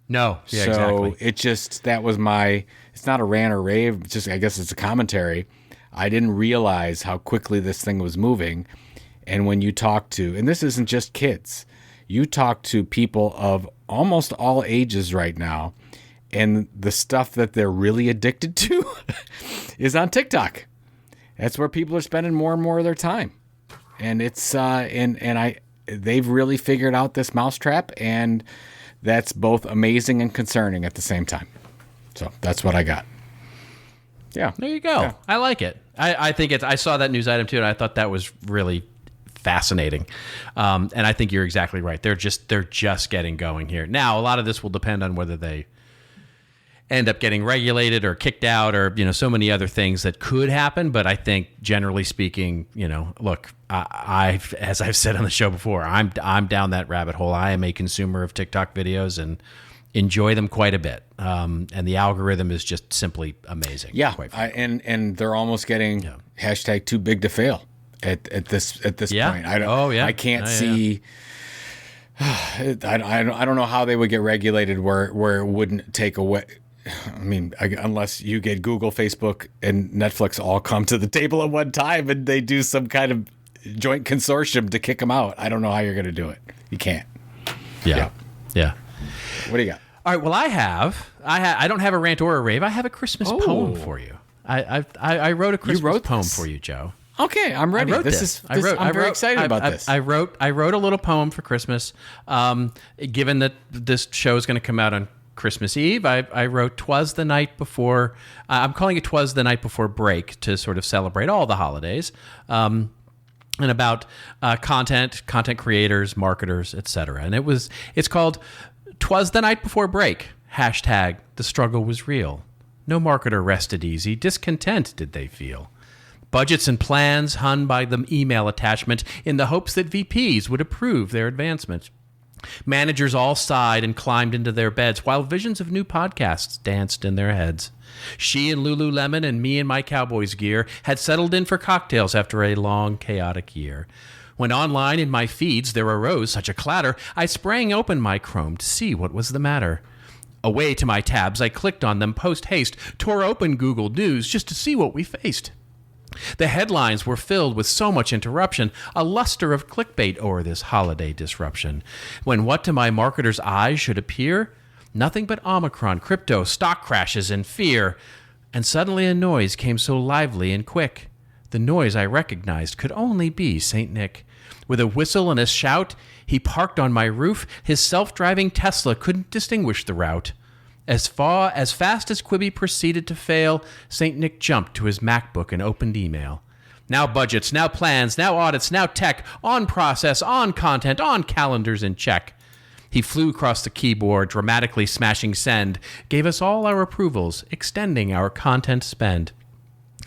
[SPEAKER 2] No. Yeah,
[SPEAKER 3] so
[SPEAKER 2] exactly.
[SPEAKER 3] It's not a rant or rave, I guess it's a commentary. I didn't realize how quickly this thing was moving. And when you talk to, and this isn't just kids, you talk to people of almost all ages right now, and the stuff that they're really addicted to is on TikTok. That's where people are spending more and more of their time. And it's they've really figured out this mousetrap, and that's both amazing and concerning at the same time. So that's what I got. Yeah.
[SPEAKER 2] There you go. Yeah. I like it. I think I saw that news item too, and I thought that was really fascinating. And I think you're exactly right. They're just getting going here. Now, a lot of this will depend on whether they end up getting regulated or kicked out or, so many other things that could happen. But I think generally speaking, look, as I've said on the show before, I'm down that rabbit hole. I am a consumer of TikTok videos and enjoy them quite a bit. And the algorithm is just simply amazing.
[SPEAKER 3] Yeah. And th're almost getting hashtag too big to fail at this point. I can't see. I don't know how they would get regulated where it wouldn't take away. I mean, unless you get Google, Facebook, and Netflix all come to the table at one time and they do some kind of joint consortium to kick them out. I don't know how you're going to do it. You can't.
[SPEAKER 2] Yeah.
[SPEAKER 3] What do you got?
[SPEAKER 2] All right. Well, I don't have a rant or a rave. I have a Christmas poem for you. I wrote a Christmas poem for you, Joe.
[SPEAKER 3] Okay, I'm ready. I'm very excited about this.
[SPEAKER 2] I wrote a little poem for Christmas. Given that this show is going to come out on Christmas Eve, I wrote "Twas the night before." I'm calling it "Twas the night before break" to sort of celebrate all the holidays, and about content creators, marketers, etc. And it's called "Twas the night before break." Hashtag the struggle was real. No marketer rested easy. Discontent did they feel. Budgets and plans hung by the email attachment in the hopes that VPs would approve their advancement. Managers all sighed and climbed into their beds while visions of new podcasts danced in their heads. She and Lululemon and me in my Cowboys gear had settled in for cocktails after a long, chaotic year. When online in my feeds there arose such a clatter, I sprang open my Chrome to see what was the matter. Away to my tabs, I clicked on them post-haste, tore open Google News just to see what we faced. The headlines were filled with so much interruption, a luster of clickbait o'er this holiday disruption. When what to my marketer's eyes should appear? Nothing but Omicron, crypto, stock crashes, and fear. And suddenly a noise came so lively and quick. The noise I recognized could only be St. Nick. With a whistle and a shout, he parked on my roof. His self-driving Tesla couldn't distinguish the route. As fast as Quibi proceeded to fail, St. Nick jumped to his MacBook and opened email. Now budgets, now plans, now audits, now tech, on process, on content, on calendars in check. He flew across the keyboard, dramatically smashing send, gave us all our approvals, extending our content spend.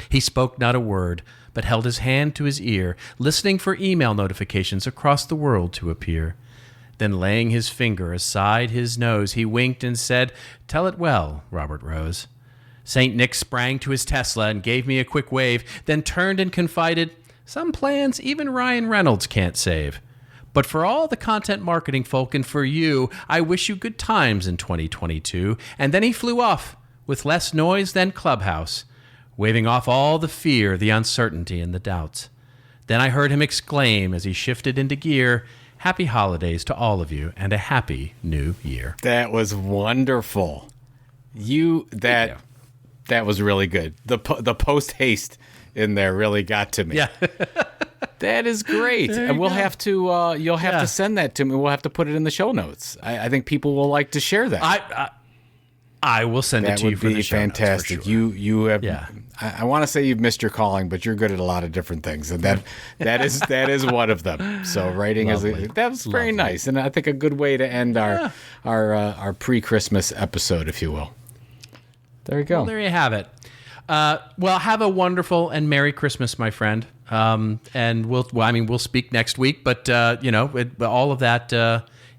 [SPEAKER 2] He spoke not a word, but held his hand to his ear, listening for email notifications across the world to appear. Then laying his finger aside his nose, he winked and said, "Tell it well, Robert Rose." St. Nick sprang to his Tesla and gave me a quick wave, then turned and confided, "Some plans even Ryan Reynolds can't save. But for all the content marketing folk and for you, I wish you good times in 2022. And then he flew off with less noise than Clubhouse, waving off all the fear, the uncertainty, and the doubts. Then I heard him exclaim as he shifted into gear, "Happy holidays to all of you and a happy new year."
[SPEAKER 3] That was wonderful. That was really good. The post haste in there really got to me.
[SPEAKER 2] Yeah.
[SPEAKER 3] That is great. And we'll have to you'll have to send that to me. We'll have to put it in the show notes. I think people will like to share that.
[SPEAKER 2] I will send it to you for the show notes,
[SPEAKER 3] fantastic.
[SPEAKER 2] for sure.
[SPEAKER 3] You have. Yeah. I want to say you've missed your calling, but you're good at a lot of different things, and that is one of them. So writing that's very nice, and I think a good way to end our pre-Christmas episode, if you will. There you go.
[SPEAKER 2] Well, there you have it. Well, have a wonderful and Merry Christmas, my friend. And we'll speak next week, but all of that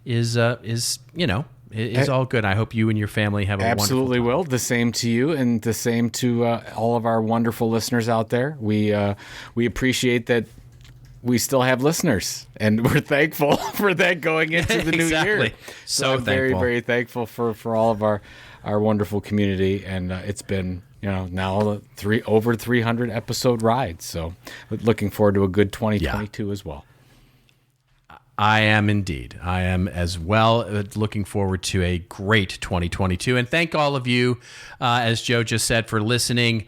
[SPEAKER 2] is all good. I hope you and your family have a
[SPEAKER 3] absolutely
[SPEAKER 2] wonderful time.
[SPEAKER 3] Will. The same to you, and the same to all of our wonderful listeners out there. We appreciate that we still have listeners, and we're thankful for that going into the new year.
[SPEAKER 2] So
[SPEAKER 3] I'm very, very thankful for all of our wonderful community, and it's been now over 300 episode ride. So looking forward to a good 2022 as well.
[SPEAKER 2] I am indeed. I am as well looking forward to a great 2022. And thank all of you, as Joe just said, for listening.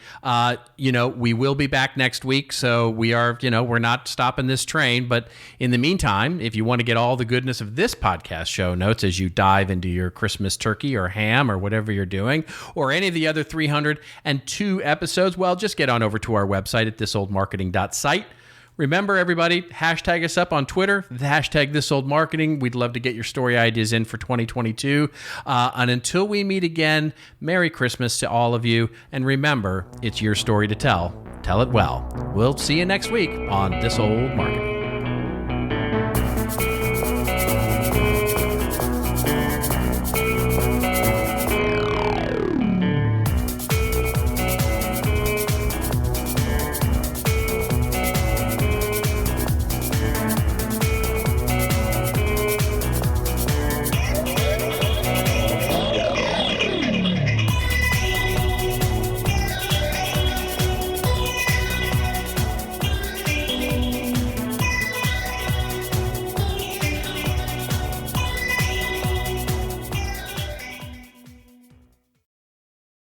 [SPEAKER 2] We will be back next week. So we're not stopping this train. But in the meantime, if you want to get all the goodness of this podcast show notes as you dive into your Christmas turkey or ham or whatever you're doing, or any of the other 302 episodes, well, just get on over to our website at thisoldmarketing.site. Remember, everybody, hashtag us up on Twitter, the hashtag #ThisOldMarketing. We'd love to get your story ideas in for 2022. And until we meet again, Merry Christmas to all of you. And remember, it's your story to tell. Tell it well. We'll see you next week on This Old Marketing.